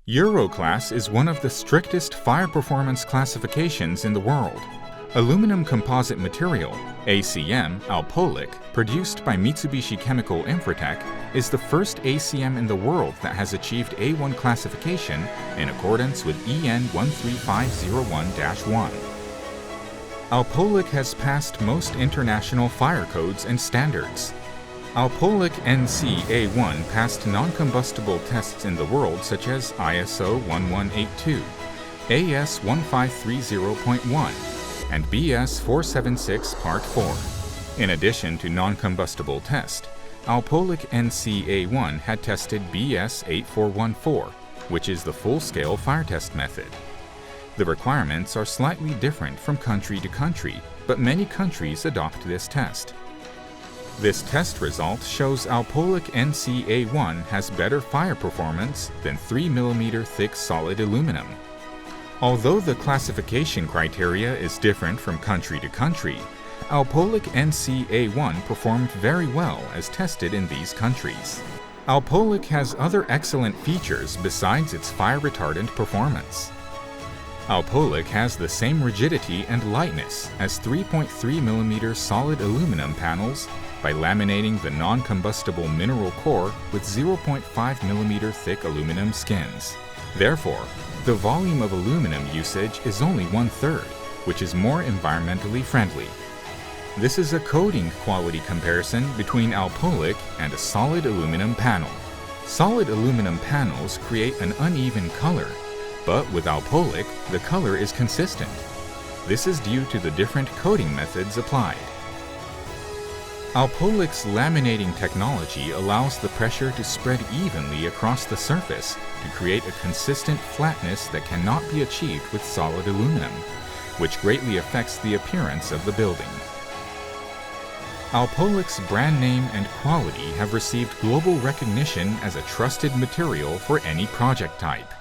Euro class is one of the strictest fire performance classifications in the world. Aluminum composite material, ACM ALPOLIC, produced by Mitsubishi Chemical Infratech, is the first ACM in the world that has achieved A1 classification in accordance with EN 13501-1. ALPOLIC has passed most international fire codes and standards. ALPOLIC NC A1 passed non-combustible tests in the world such as ISO 1182, AS 1530.1, and BS 476 Part 4. In addition to non-combustible test, ALPOLIC NC A1 had tested BS 8414, which is the full-scale fire test method. The requirements are slightly different from country to country, but many countries adopt this test. This test result shows ALPOLIC NC A1 has better fire performance than 3 mm thick solid aluminum. Although the classification criteria is different from country to country, ALPOLIC NC A1 performed very well as tested in these countries. ALPOLIC has other excellent features besides its fire retardant performance. ALPOLIC has the same rigidity and lightness as 3.3 mm solid aluminum panels by laminating the non-combustible mineral core with 0.5 mm thick aluminum skins. Therefore, the volume of aluminum usage is only 1/3, which is more environmentally friendly. This is a coating quality comparison between ALPOLIC and a solid aluminum panel. Solid aluminum panels create an uneven color, but with ALPOLIC, the color is consistent. This is due to the different coating methods applied. ALPOLIC's laminating technology allows the pressure to spread evenly across the surface to create a consistent flatness that cannot be achieved with solid aluminum, which greatly affects the appearance of the building. ALPOLIC's brand name and quality have received global recognition as a trusted material for any project type.